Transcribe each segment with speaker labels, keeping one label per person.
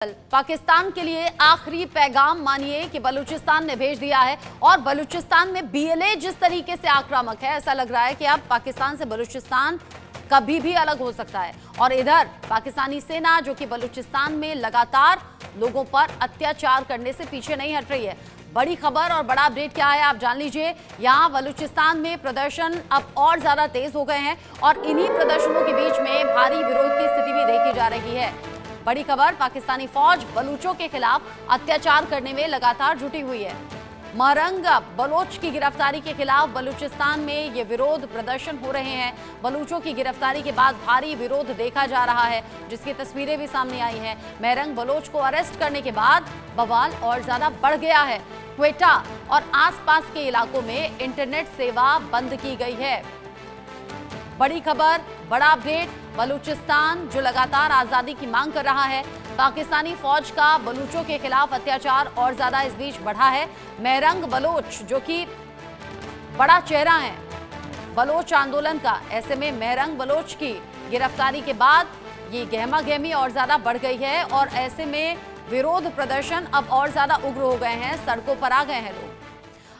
Speaker 1: पाकिस्तान के लिए आखिरी पैगाम मानिए कि बलूचिस्तान ने भेज दिया है। और बलूचिस्तान में बीएलए जिस तरीके से आक्रामक है, ऐसा लग रहा है कि अब पाकिस्तान से बलूचिस्तान कभी भी अलग हो सकता है। और इधर पाकिस्तानी सेना जो कि बलूचिस्तान में लगातार लोगों पर अत्याचार करने से पीछे नहीं हट रही है। बड़ी खबर और बड़ा अपडेट क्या है आप जान लीजिए। यहाँ बलूचिस्तान में प्रदर्शन अब और ज्यादा तेज हो गए हैं और इन्हीं प्रदर्शनों के बीच में भारी विरोध की स्थिति भी देखी जा रही है। बड़ी खबर, पाकिस्तानी फौज बलूचों के खिलाफ अत्याचार करने में लगातार जुटी हुई है। महरंग बलोच की गिरफ्तारी के खिलाफ बलूचिस्तान में ये विरोध प्रदर्शन हो रहे हैं। बलूचों की गिरफ्तारी के बाद भारी विरोध देखा जा रहा है, जिसकी तस्वीरें भी सामने आई हैं। महरंग बलोच को अरेस्ट करने के बाद बवाल और ज्यादा बढ़ गया है। क्वेटा और आसपास के इलाकों में इंटरनेट सेवा बंद की गई है। बड़ी खबर, बड़ा अपडेट, बलूचिस्तान जो लगातार आजादी की मांग कर रहा है, पाकिस्तानी फौज का बलूचों के खिलाफ अत्याचार और ज्यादा इस बीच बढ़ा है। महरंग बलोच जो कि बड़ा चेहरा है बलोच आंदोलन का, ऐसे में महरंग बलोच की गिरफ्तारी के बाद ये गहमा गहमी और ज्यादा बढ़ गई है और ऐसे में विरोध प्रदर्शन अब और ज्यादा उग्र हो गए हैं। सड़कों पर आ गए हैं लोग,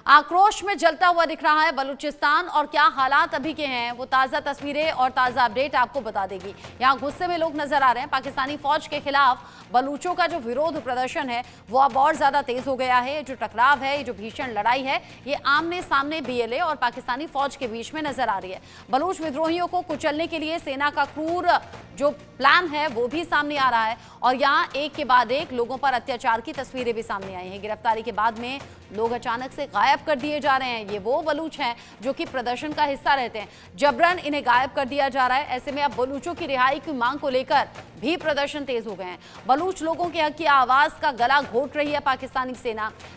Speaker 1: आक्रोश में जलता हुआ दिख रहा है बलूचिस्तान। और क्या हालात अभी के हैं, वो ताज़ा तस्वीरें और ताज़ा अपडेट आपको बता देगी। यहाँ गुस्से में लोग नजर आ रहे हैं। पाकिस्तानी फौज के खिलाफ बलूचों का जो विरोध प्रदर्शन है वो अब और ज्यादा तेज हो गया है। जो टकराव है, ये जो भीषण लड़ाई है, ये आमने सामने बीएलए और पाकिस्तानी फौज के बीच में नजर आ रही है। बलूच विद्रोहियों को कुचलने के लिए सेना का क्रूर जो प्लान है वो भी सामने आ रहा है। और यहाँ एक के बाद एक लोगों पर अत्याचार की तस्वीरें भी सामने आई हैं। गिरफ्तारी के बाद में लोग अचानक से गायब कर दिए जा रहे हैं। ये वो बलूच हैं जो कि प्रदर्शन का हिस्सा रहते हैं, जबरन इन्हें गायब कर दिया जा रहा है। ऐसे में अब बलूचों की रिहाई की मांग को लेकर भी प्रदर्शन तेज हो गए हैं। बलूच लोगों के हक की आवाज का गला घोट रही है पाकिस्तानी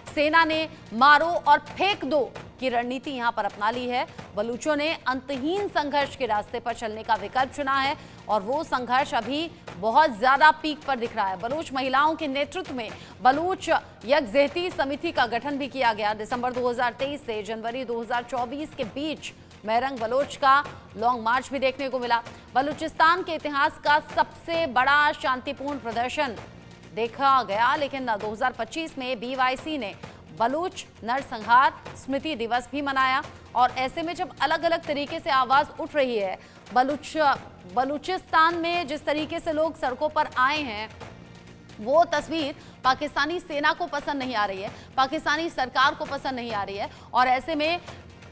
Speaker 1: सेना ने मारो और फेंक दो की रणनीति यहां पर अपना ली है। बलूचों ने अंतहीन संघर्ष के रास्ते पर चलने का विकल्प चुना है और वो संघर्ष अभी बहुत ज्यादा पीक पर दिख रहा है। बलूच महिलाओं के नेतृत्व में बलूच यकजहती समिति का गठन भी किया गया। दिसंबर 2023 से जनवरी 2024 के बीच महरंग बलोच का लॉन्ग मार्च भी देखने को मिला। बलूचिस्तान के इतिहास का सबसे बड़ा शांतिपूर्ण प्रदर्शन देखा गया, लेकिन 2025 में बीवाईसी ने बलूच नरसंहार स्मृति दिवस भी मनाया। और ऐसे में जब अलग अलग तरीके से आवाज उठ रही है, बलूचिस्तान में जिस तरीके से लोग सड़कों पर आए हैं, वो तस्वीर पाकिस्तानी सेना को पसंद नहीं आ रही है, पाकिस्तानी सरकार को पसंद नहीं आ रही है। और ऐसे में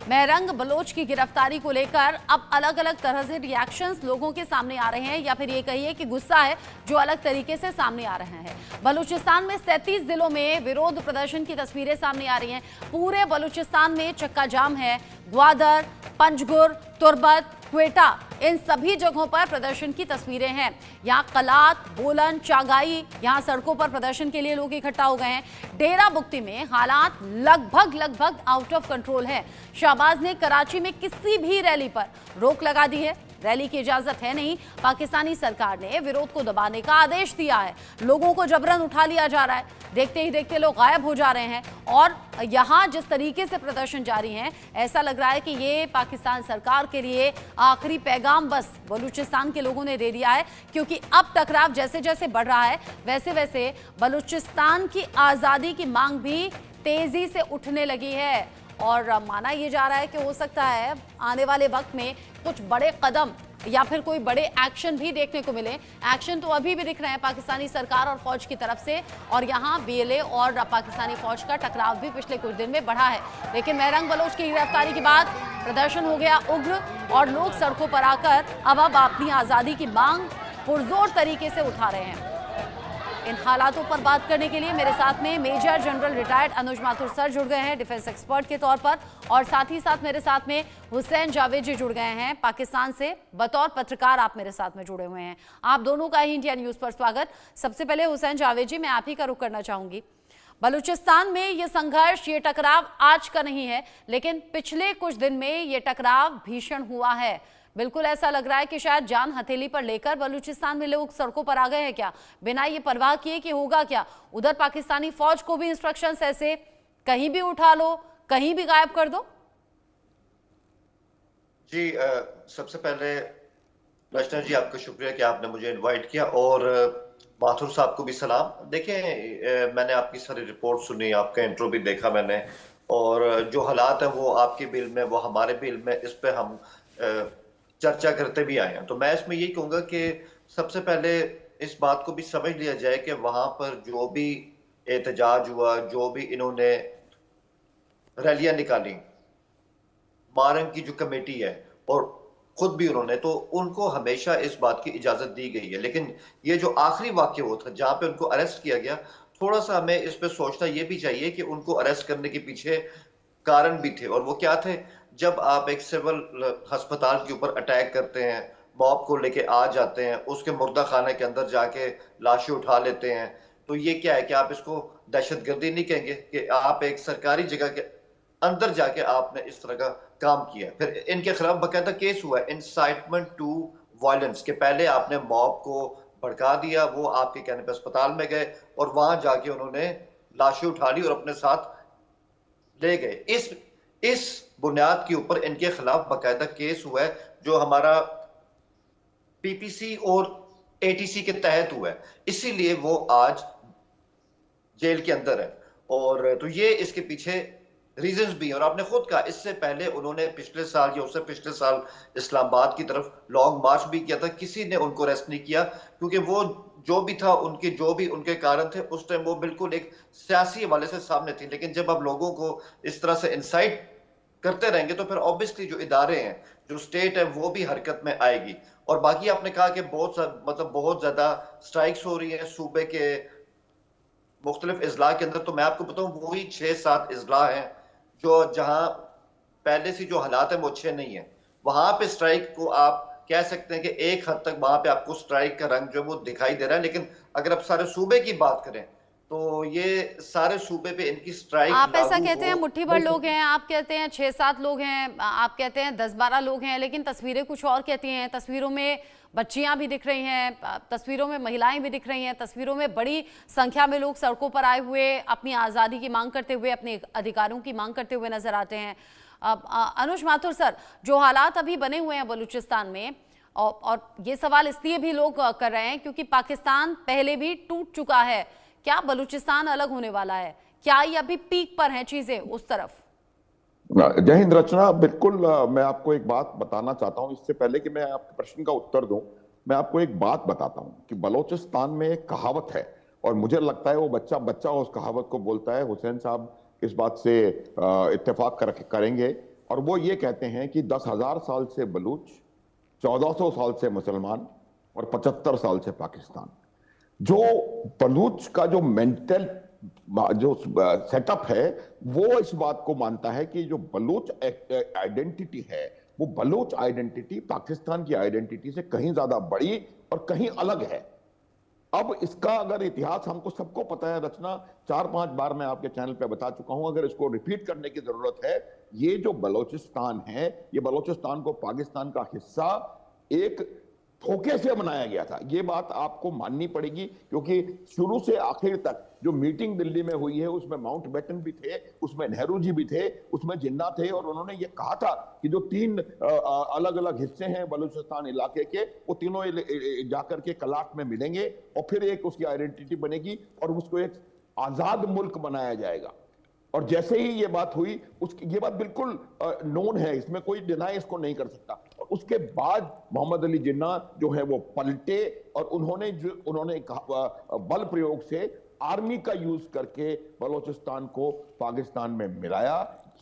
Speaker 1: महरंग बलोच की गिरफ्तारी को लेकर अब अलग अलग तरह से रिएक्शंस लोगों के सामने आ रहे हैं, या फिर ये कहिए कि गुस्सा है जो अलग तरीके से सामने आ रहे हैं। बलूचिस्तान में 37 जिलों में विरोध प्रदर्शन की तस्वीरें सामने आ रही हैं। पूरे बलूचिस्तान में चक्का जाम है। ग्वादर, पंजगुर, तुर्बत, क्वेटा, इन सभी जगहों पर प्रदर्शन की तस्वीरें हैं। यहाँ कलात, बोलन, चागाई, यहाँ सड़कों पर प्रदर्शन के लिए लोग इकट्ठा हो गए हैं। डेरा बुक्ती में हालात लगभग आउट ऑफ कंट्रोल है। शहबाज ने कराची में किसी भी रैली पर रोक लगा दी है। रैली की इजाजत है नहीं। पाकिस्तानी सरकार ने विरोध को दबाने का आदेश दिया है। लोगों को जबरन उठा लिया जा रहा है। देखते ही देखते लोग गायब हो जा रहे हैं। और यहाँ जिस तरीके से प्रदर्शन जारी है, ऐसा लग रहा है कि ये पाकिस्तान सरकार के लिए आखिरी पैगाम बस बलूचिस्तान के लोगों ने दे दिया है, क्योंकि अब टकराव जैसे जैसे बढ़ रहा है, वैसे वैसे बलूचिस्तान की आज़ादी की मांग भी तेजी से उठने लगी है। और माना यह जा रहा है कि हो सकता है आने वाले वक्त में कुछ बड़े कदम या फिर कोई बड़े एक्शन भी देखने को मिले। एक्शन तो अभी भी दिख रहे हैं पाकिस्तानी सरकार और फौज की तरफ से, और यहाँ बीएलए और पाकिस्तानी फौज का टकराव भी पिछले कुछ दिन में बढ़ा है। लेकिन महरंग बलोच की गिरफ्तारी के बाद प्रदर्शन हो गया उग्र और लोग सड़कों पर आकर अब अपनी आज़ादी की मांग पुरजोर तरीके से उठा रहे हैं। इन हालातों पर बात करने के लिए मेरे साथ में मेजर जनरल रिटायर्ड अनुज माथुर सर जुड़ गए हैं डिफेंस एक्सपर्ट के तौर पर, और साथ ही साथ मेरे साथ में हुसैन जावेद जी जुड़ गए हैं पाकिस्तान से, बतौर पत्रकार आप मेरे साथ में जुड़े हुए हैं। आप दोनों का ही इंडिया न्यूज पर स्वागत। सबसे पहले हुसैन जावेद जी, मैं आप ही का रुख करना चाहूंगी। बलूचिस्तान में ये संघर्ष, ये टकराव आज का नहीं है, लेकिन पिछले कुछ दिन में ये टकराव भीषण हुआ है। बिल्कुल ऐसा लग रहा है कि शायद जान हथेली पर लेकर बलूचिस्तान में लोग सड़कों पर आ गए हैं क्या, बिना ये परवाह किए कि होगा क्या। उधर पाकिस्तानी फौज को भी इंस्ट्रक्शंस ऐसे, कहीं भी उठा लो, कहीं भी गायब कर दो।
Speaker 2: जी सबसे पहले रचना जी, आपका शुक्रिया कि आपने मुझे इनवाइट किया। और माथुर साहब को भी सलाम। देखें, मैंने आपकी सारी रिपोर्ट सुनी, आपका इंट्रो भी देखा मैंने, और जो हालात हैं वो आपके बिल में, वो हमारे बिल में, इस पे हम चर्चा करते भी आए हैं। तो मैं इसमें यही कहूंगा कि सबसे पहले इस बात को भी समझ लिया जाए कि वहां पर जो भी एहतजाज हुआ, जो भी इन्होंने रैलियां निकाली, मारंग की जो कमेटी है और खुद भी उन्होंने, तो उनको हमेशा इस बात की इजाजत दी गई है। लेकिन ये जो आखिरी वाक्य हुआ था जहां पे उनको अरेस्ट किया गया, थोड़ा सा हमें इस पे सोचना ये भी चाहिए कि उनको अरेस्ट करने के पीछे कारण भी थे, और वो क्या थे। जब आप एक सिविल अस्पताल के ऊपर अटैक करते हैं, मॉब को लेके आ जाते हैं, उसके मुर्दा खाने के अंदर जाके लाशें उठा लेते हैं, तो ये क्या है कि आप इसको दहशतगर्दी नहीं कहेंगे कि आप एक सरकारी जगह के अंदर जाके आपने इस तरह का काम किया। फिर इनके खिलाफ बकायदा केस हुआ है, इंसाइटमेंट टू वायलेंस, के पहले आपने मॉब को भड़का दिया, वो आपके कहने पे अस्पताल में गए और वहां जाके उन्होंने लाशें उठा ली और अपने साथ ले गए। इस बुनियाद के ऊपर इनके खिलाफ बकायदा केस हुआ है, जो हमारा पीपीसी और एटीसी के तहत हुआ है, इसीलिए वो आज जेल के अंदर है। और तो ये इसके पीछे रीजंस भी हैं। और आपने खुद कहा, इससे पहले उन्होंने पिछले साल या उससे पिछले साल इस्लामाबाद की तरफ लॉन्ग मार्च भी किया था, किसी ने उनको अरेस्ट नहीं किया, क्योंकि वो जो भी था, उनके जो भी उनके कारण थे उस टाइम, वो बिल्कुल एक सियासी हवाले से सामने थी। लेकिन जब आप लोगों को इस तरह से इंसाइट करते रहेंगे तो फिर ऑब्वियसली जो इदारे हैं, जो स्टेट है, वो भी हरकत में आएगी। और बाकी आपने कहा कि बहुत ज्यादा स्ट्राइक्स हो रही है सूबे के मुख्तलिफ इजला के अंदर। तो मैं आपको बताऊं, वही 6-7 इजला हैं जो जहां पहले से जो हालात है वो अच्छे नहीं है। वहां पे स्ट्राइक को आप कह सकते हैं कि एक हद तक वहां पे आपको स्ट्राइक का रंग जो वो दिखाई दे रहा है। लेकिन अगर आप सारे सूबे की बात करें तो ये सारे सूबे पे इनकी स्ट्राइक
Speaker 1: आप ऐसा
Speaker 2: लागू
Speaker 1: कहते हैं
Speaker 2: हो
Speaker 1: मुट्ठी भर
Speaker 2: नहीं
Speaker 1: लोग
Speaker 2: सकती।
Speaker 1: हैं, आप कहते हैं 6-7 लोग हैं, आप कहते हैं 10-12 लोग हैं, लेकिन तस्वीरें कुछ और कहती हैं। तस्वीरों में बच्चियां भी दिख रही हैं, तस्वीरों में महिलाएं भी दिख रही हैं, तस्वीरों में बड़ी संख्या में लोग सड़कों पर आए हुए अपनी आज़ादी की मांग करते हुए, अपने अधिकारों की मांग करते हुए नजर आते हैं। अनुज माथुर सर, जो हालात अभी बने हुए हैं बलूचिस्तान में, और ये सवाल इसलिए भी लोग कर रहे हैं क्योंकि पाकिस्तान पहले भी टूट चुका है। क्या बलूचिस्तान अलग होने वाला है? क्या ये अभी पीक पर हैं चीजें उस तरफ?
Speaker 3: जय हिंद रचना। बिल्कुल, मैं आपको एक बात बताना चाहता हूं। इससे पहले कि मैं आपके प्रश्न का उत्तर दूं, मैं आपको एक बात बताता हूं कि बलूचिस्तान में एक कहावत है, और मुझे लगता है वो बच्चा बच्चा उस कहावत को बोलता है। हुसैन साहब इस बात से इत्तेफाक करेंगे, और वो ये कहते हैं कि 10,000 साल से बलूच, 1400 साल से मुसलमान और 75 साल से पाकिस्तान। जो बलूच का जो मेंटल जो सेटअप है, वो इस बात को मानता है कि जो बलूच आइडेंटिटी है, वो बलूच आइडेंटिटी पाकिस्तान की आइडेंटिटी से कहीं ज्यादा बड़ी और कहीं अलग है। अब इसका अगर इतिहास हमको सबको पता है रचना, 4-5 बार मैं आपके चैनल पे बता चुका हूं, अगर इसको रिपीट करने की जरूरत है। ये जो बलूचिस्तान है, ये बलूचिस्तान को पाकिस्तान का हिस्सा एक धोखे से बनाया गया था। ये बात आपको माननी पड़ेगी, क्योंकि शुरू से आखिर तक जो मीटिंग दिल्ली में हुई है उसमें माउंटबेटन भी थे, उसमें नेहरू जी भी थे, उसमें जिन्ना थे, और उन्होंने ये कहा था कि जो 3 अलग अलग हिस्से हैं बलूचिस्तान इलाके के, वो तीनों जाकर के कलाट में मिलेंगे और फिर एक उसकी आइडेंटिटी बनेगी और उसको एक आजाद मुल्क बनाया जाएगा। और जैसे ही ये बात हुई, उसकी ये बात बिल्कुल नोन है, इसमें कोई डिनाई इसको नहीं कर सकता। और उसके बाद मोहम्मद अली जिन्ना जो है वो पलटे, और उन्होंने बल प्रयोग से आर्मी का यूज करके बलूचिस्तान को पाकिस्तान में मिलाया।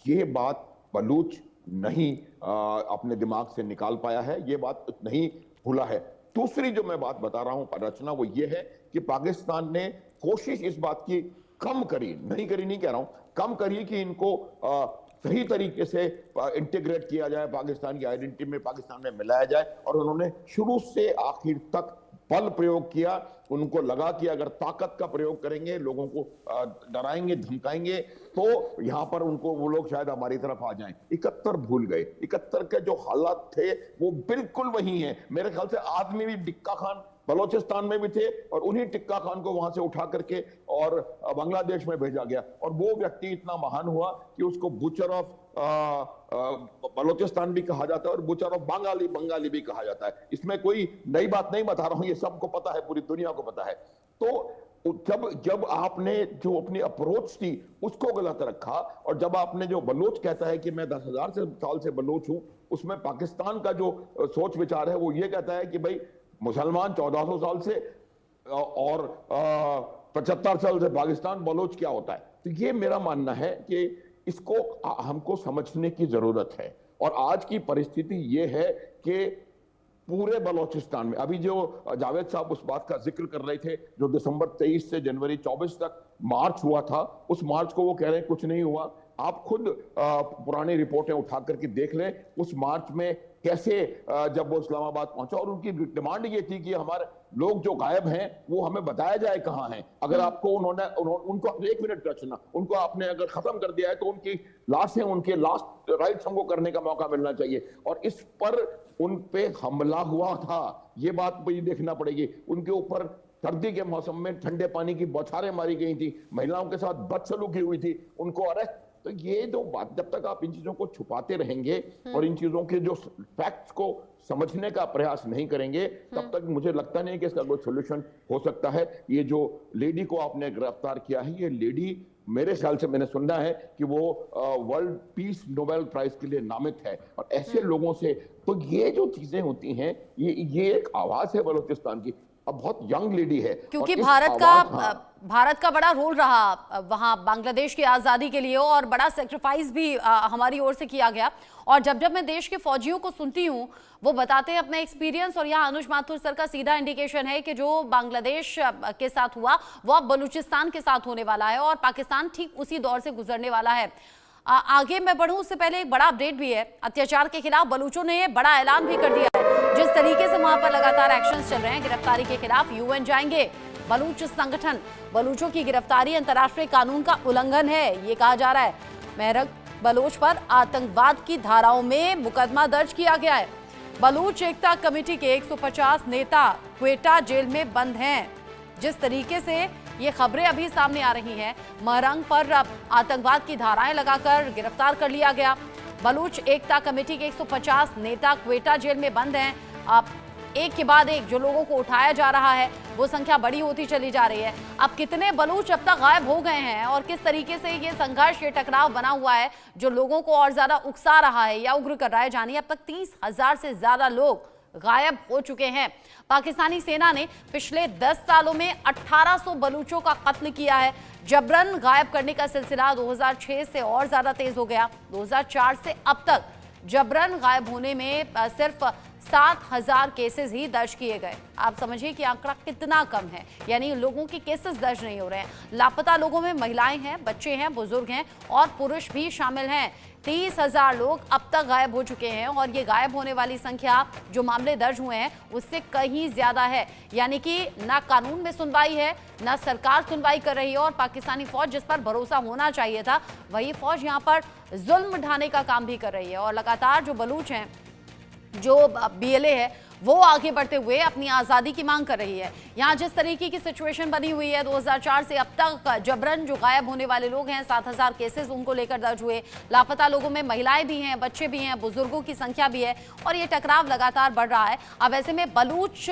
Speaker 3: ये बात बलूच नहीं अपने दिमाग से निकाल पाया है, ये बात नहीं भूला है। दूसरी जो मैं बात बता रहा हूं रचना, वो ये है कि पाकिस्तान ने कोशिश इस बात की कम करी, नहीं करी नहीं कह रहा हूं, कम करी कि इनको सही तरीके से इंटीग्रेट किया जाए, पाकिस्तान की आइडेंटिटी में, पाकिस्तान में मिलाया जाए। और उन्होंने शुरू से आखिर तक बल प्रयोग किया। उनको लगा कि अगर ताकत का प्रयोग करेंगे, लोगों को डराएंगे, धमकाएंगे, तो यहां पर उनको वो लोग शायद हमारी तरफ आ जाएं। 71 भूल गए। 71 के जो हालात थे वो बिल्कुल वही हैं। मेरे ख्याल से आदमी भी टिक्का खान बलूचिस्तान में भी थे, और उन्हीं टिक्का खान को वहां से उठा करके और बांग्लादेश में भेजा गया। और वो व्यक्ति इतना महान हुआ कि उसको बुचर ऑफ बलूचिस्तान भी कहा जाता है और बुचर ऑफ बंगाली भी कहा जाता है। इसमें कोई नई बात नहीं बता रहा हूं, ये सबको पता है, पूरी दुनिया को पता है। तो जब जब आपने जो अपनी अप्रोच थी उसको गलत रखा, और जब आपने जो बलोच कहता है कि मैं 10,000 साल से बलोच हूं, उसमें पाकिस्तान का जो सोच विचार है वो ये कहता है कि भाई मुसलमान 1400 साल से और 75 साल से पाकिस्तान, बलोच क्या होता है। तो ये मेरा मानना है कि इसको हमको समझने की जरूरत है। और आज की परिस्थिति ये है कि पूरे बलोचिस्तान में अभी जो जावेद साहब उस बात का जिक्र कर रहे थे, जो दिसंबर 23 से जनवरी 24 तक मार्च हुआ था, उस मार्च को वो कह रहे हैं कुछ नहीं हुआ। आप खुद पुरानी रिपोर्टें उठा करके देख लें उस मार्च में कैसे जब वो इस्लामाबाद पहुंचा, और उनकी डिमांड ये थी कि हमारे लोग जो गायब हैं वो हमें बताया जाए कहां हैं। अगर आपको उनको 1 मिनट का सुना, उनको आपने अगर खत्म कर दिया है तो उनकी लाशें, उनके लास्ट राइट्स हमको करने का मौका मिलना चाहिए। और इस पर उन पे हमला हुआ था, ये बात मुझे देखना पड़ेगी। उनके ऊपर सर्दी के मौसम में ठंडे पानी की बौछारें मारी गई थी, महिलाओं के साथ बदसलूकी हुई थी, उनको अरेस्ट। तो ये जो बात, जब तक आप इन चीजों को छुपाते रहेंगे और इन चीजों के जो फैक्ट्स को समझने का प्रयास नहीं करेंगे, तब तक मुझे लगता नहीं कि इसका कोई सोल्यूशन हो सकता है। ये जो लेडी को आपने गिरफ्तार किया है, ये लेडी मेरे ख्याल से मैंने सुना है कि वो वर्ल्ड पीस नोबेल प्राइज के लिए नामित है। और ऐसे लोगों से तो ये जो चीजें होती हैं, ये एक आवाज है बलूचिस्तान की। अब बहुत यंग लेडी है,
Speaker 1: क्योंकि
Speaker 3: और
Speaker 1: भारत का बड़ा रोल रहा वहां बांग्लादेश की आजादी के लिए, और बड़ा सेक्रीफाइस भी हमारी ओर से किया गया। और जब जब मैं देश के फौजियों को सुनती हूं, वो बताते हैं अपना एक्सपीरियंस, और यहाँ अनुज माथुर सर का सीधा इंडिकेशन है कि जो बांग्लादेश के साथ हुआ वो अब बलूचिस्तान के साथ होने वाला है, और पाकिस्तान ठीक उसी दौर से गुजरने वाला है। आगे मैं बढ़ूं उससे पहले एक बड़ा अपडेट भी है। अत्याचार के खिलाफ बलूचों ने बड़ा ऐलान भी कर दिया है। जिस तरीके से वहां पर लगातार एक्शंस चल रहे हैं, गिरफ्तारी के खिलाफ यूएन जाएंगे बलूच संगठन। बलूचों की गिरफ्तारी अंतर्राष्ट्रीय कानून का उल्लंघन है, ये कहा जा रहा है। मेहरग बलोच पर आतंकवाद की धाराओं में मुकदमा दर्ज किया गया है। बलूच एकता कमेटी के 150 नेता क्वेटा जेल में बंद हैं। जिस तरीके से ये खबरें अभी सामने आ रही हैं, महरंग पर आतंकवाद की धाराएं लगाकर गिरफ्तार कर लिया गया। बलूच एकता कमेटी के 150 नेता क्वेटा जेल में बंद हैं। अब एक के बाद एक जो लोगों को उठाया जा रहा है, वो संख्या बड़ी होती चली जा रही है। अब कितने बलूच अब तक गायब हो गए हैं, और किस तरीके से ये संघर्ष, ये टकराव बना हुआ है जो लोगों को और ज्यादा उकसा रहा है या उग्र कर रहा है, जानिए। अब तक 30,000 से ज्यादा लोग गायब हो चुके हैं। पाकिस्तानी सेना ने पिछले 10 सालों में 1800 बलूचों का कत्ल किया है। जबरन गायब करने का सिलसिला 2006 से और ज्यादा तेज हो गया। 2004 से अब तक जबरन गायब होने में सिर्फ 7,000 केसेस ही दर्ज किए गए। आप समझिए कि आंकड़ा कितना कम है, यानी लोगों के केसेस दर्ज नहीं हो रहे हैं। लापता लोगों में महिलाएं हैं, बच्चे हैं, बुजुर्ग हैं और पुरुष भी शामिल हैं। 30,000 लोग अब तक गायब हो चुके हैं, और ये गायब होने वाली संख्या जो मामले दर्ज हुए हैं उससे कहीं ज्यादा है। यानी कि ना कानून में सुनवाई है, ना सरकार सुनवाई कर रही है, और पाकिस्तानी फौज जिस पर भरोसा होना चाहिए था, वही फौज यहाँ पर जुल्म ढाने का काम भी कर रही है। और लगातार जो बलूच हैं, जो बीएलए है, वो आगे बढ़ते हुए अपनी आज़ादी की मांग कर रही है। यहाँ जिस तरीके की सिचुएशन बनी हुई है, 2004 से अब तक जबरन जो गायब होने वाले लोग हैं, 7,000 केसेस उनको लेकर दर्ज हुए। लापता लोगों में महिलाएं भी हैं, बच्चे भी हैं, बुजुर्गों की संख्या भी है, और ये टकराव लगातार बढ़ रहा है। अब ऐसे में बलूच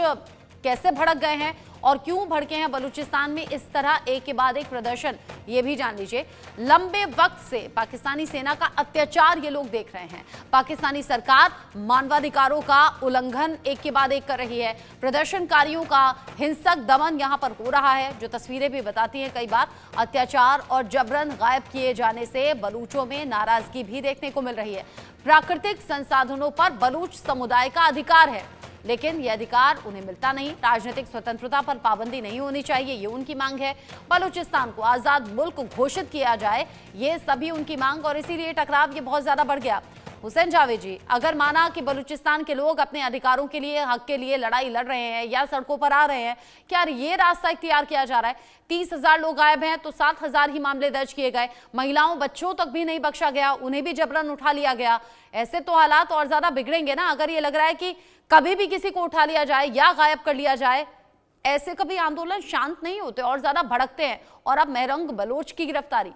Speaker 1: कैसे भड़क गए हैं और क्यों भड़के हैं बलूचिस्तान में इस तरह एक के बाद एक प्रदर्शन, ये भी जान लीजिए। लंबे वक्त से पाकिस्तानी सेना का अत्याचार ये लोग देख रहे हैं। पाकिस्तानी सरकार मानवाधिकारों का उल्लंघन एक के बाद एक कर रही है। प्रदर्शनकारियों का हिंसक दमन यहाँ पर हो रहा है, जो तस्वीरें भी बताती हैं। कई बार अत्याचार और जबरन गायब किए जाने से बलूचों में नाराजगी भी देखने को मिल रही है। प्राकृतिक संसाधनों पर बलूच समुदाय का अधिकार है, लेकिन यह अधिकार उन्हें मिलता नहीं। राजनीतिक स्वतंत्रता पर पाबंदी नहीं होनी चाहिए, ये उनकी मांग है। बलूचिस्तान को आजाद मुल्क घोषित किया जाए, ये सभी उनकी मांग, और इसीलिए टकराव ये बहुत ज्यादा बढ़ गया। हुसैन जावेद जी, अगर माना कि बलूचिस्तान के लोग अपने अधिकारों के लिए, हक के लिए लड़ाई लड़ रहे हैं या सड़कों पर आ रहे हैं, क्या ये रास्ता इख्तियार किया जा रहा है? 30,000 लोग गायब हैं तो 7,000 ही मामले दर्ज किए गए। महिलाओं, बच्चों तक भी नहीं बख्शा गया, उन्हें भी जबरन उठा लिया गया। ऐसे तो हालात और ज्यादा बिगड़ेंगे ना, अगर ये लग रहा है कि कभी भी किसी को उठा लिया जाए या गायब कर लिया जाए। ऐसे कभी आंदोलन शांत नहीं होते और ज्यादा भड़कते हैं। और अब महरंग बलोच की गिरफ्तारी।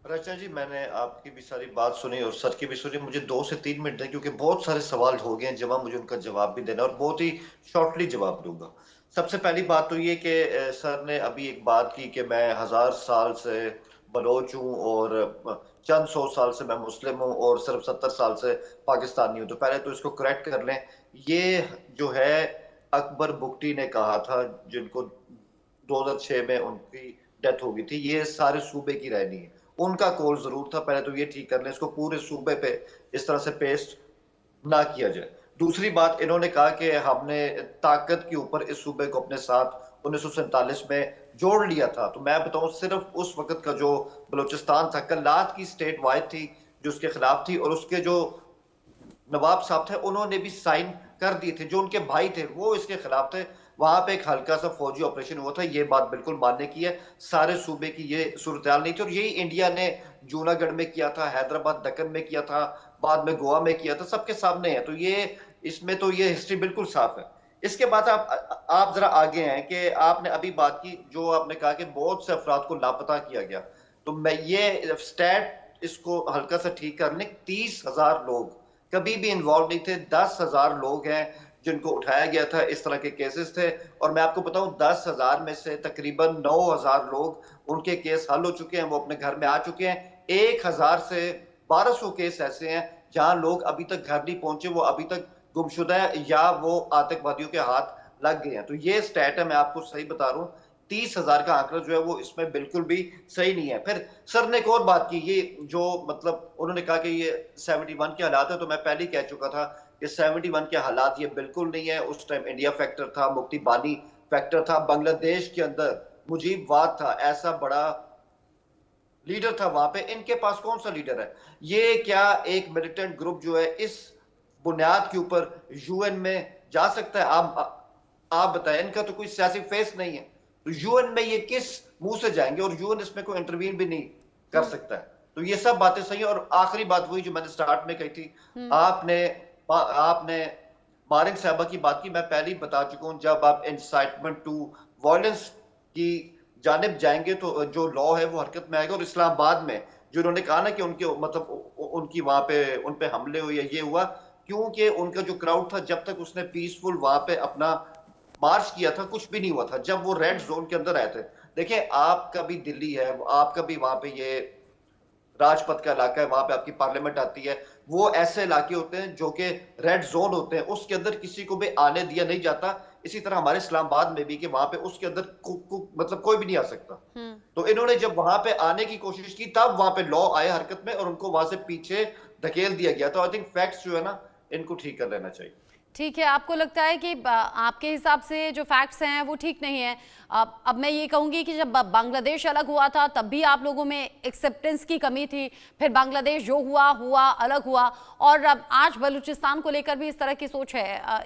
Speaker 2: रचना जी, मैंने आपकी भी सारी बात सुनी और सर की भी सुनी। मुझे 2 से 3 मिनट दें, क्योंकि बहुत सारे सवाल हो गए हैं जवाब, मुझे उनका जवाब भी देना, और बहुत ही शॉर्टली जवाब दूंगा। सबसे पहली बात तो ये कि सर ने अभी एक बात की कि मैं 1000 साल से बलोच हूँ और चंद 100 साल से मैं मुस्लिम हूँ और सिर्फ 70 साल से पाकिस्तानी हूँ। तो पहले तो इसको करेक्ट कर लें। ये जो है अकबर बुगटी ने कहा था, जिनको 2006 में उनकी डेथ हो गई थी। ये सारे सूबे की रहनी है, उनका कॉल जरूर था। पहले तो ये ठीक कर लें, इसको पूरे सूबे पे इस तरह से पेस्ट ना किया जाए। दूसरी बात, इन्होंने कहा कि हमने ताकत के ऊपर इस सूबे को अपने साथ 1947 में जोड़ लिया था। तो मैं बताऊं, सिर्फ उस वक्त का जो बलूचिस्तान था, कल्लात की स्टेट वाहिद थी जो उसके खिलाफ थी, और उसके जो नवाब साहब थे उन्होंने भी साइन कर दिए थे। जो उनके भाई थे वो इसके खिलाफ थे। वहां पे एक हल्का सा फौजी ऑपरेशन हुआ था। ये बात बिल्कुल मानने की है, सारे सूबे की ये सूरत नहीं थी। और यही इंडिया ने जूनागढ़ में किया था, हैदराबाद दक्कन में किया था, बाद में गोवा में किया था, सबके सामने है। तो ये इसमें तो ये हिस्ट्री बिल्कुल साफ है। इसके बाद आप जरा आगे हैं कि आपने अभी बात की, जो आपने कहा कि बहुत से अफराद को लापता किया गया। तो मैं ये स्टैट इसको हल्का सा ठीक करने, 30,000 लोग कभी भी इन्वॉल्व नहीं थे। 10,000 लोग हैं जिनको उठाया गया था, इस तरह के केसेस थे। और मैं आपको बताऊं, 10,000 में से तकरीबन 9,000 लोग, उनके केस हल हो चुके हैं, वो अपने घर में आ चुके हैं। 1,000 से 1200 केस ऐसे हैं जहां लोग अभी तक घर नहीं पहुंचे, वो अभी तक गुमशुदा है या वो आतंकवादियों के हाथ लग गए हैं। तो ये स्टैट है, मैं आपको सही बता रहा हूँ। 30,000 का आंकड़ा जो है वो इसमें बिल्कुल भी सही नहीं है। फिर सर ने एक और बात की, ये जो मतलब उन्होंने कहा कि ये 71 के हालात है। तो मैं पहले ही कह चुका था कि 71 के हालात ये बिल्कुल नहीं है। उस टाइम इंडिया फैक्टर था, मुक्ति बानी फैक्टर था, बांग्लादेश के अंदर मुजीब वाद था, ऐसा बड़ा लीडर था वहां पे। इनके पास कौन सा लीडर है? ये क्या एक मिलिटेंट ग्रुप जो है इस बुनियाद के ऊपर यूएन में जा सकता है? आप बताएं, इनका तो कोई सियासी फेस नहीं है, तो यूएन में ये किस मुंह से जाएंगे? और यूएन इसमें कोई इंटरवीन भी नहीं कर सकता है। तो ये सब बातें सही है। और आखिरी बात वही जो मैंने स्टार्ट में कही थी, आपने मारिंग साहबा की बात की। मैं पहले ही बता चुका हूं, जब आप इंसाइटमेंट टू वायलेंस की जानिब जाएंगे तो जो लॉ है वो हरकत में आएगा। और इस्लामाबाद में जो उन्होंने कहा ना कि उनके मतलब उनकी वहां पे उन पे हमले हुए, ये हुआ क्योंकि उनका जो क्राउड था, जब तक उसने पीसफुल वहां पे अपना मार्च किया था, कुछ भी नहीं हुआ था। जब वो रेड जोन के अंदर आए थे, देखिए आपका भी दिल्ली है, आपका भी वहां पे ये राजपथ का इलाका है, वहां पे आपकी पार्लियामेंट आती है। वो ऐसे इलाके होते हैं जो कि रेड जोन होते हैं, उसके अंदर किसी को भी आने दिया नहीं जाता। इसी तरह हमारे इस्लामाबाद में भी, कि वहां पे उसके अंदर मतलब कोई भी नहीं आ सकता। तो इन्होंने जब वहां पे आने की कोशिश की, तब वहां पे लॉ आए हरकत में और उनको वहां से पीछे धकेल दिया गया। तो आई थिंक फैक्ट्स जो है ना, इनको ठीक कर लेना चाहिए।
Speaker 1: ठीक है, आपको लगता है कि आपके हिसाब से जो फैक्ट्स हैं वो ठीक नहीं है। अब मैं ये कहूंगी कि जब बांग्लादेश अलग हुआ था तब भी आप लोगों में एक्सेप्टेंस की कमी थी, फिर बांग्लादेश जो हुआ अलग हुआ, और अब आज बलूचिस्तान को लेकर भी इस तरह की सोच है।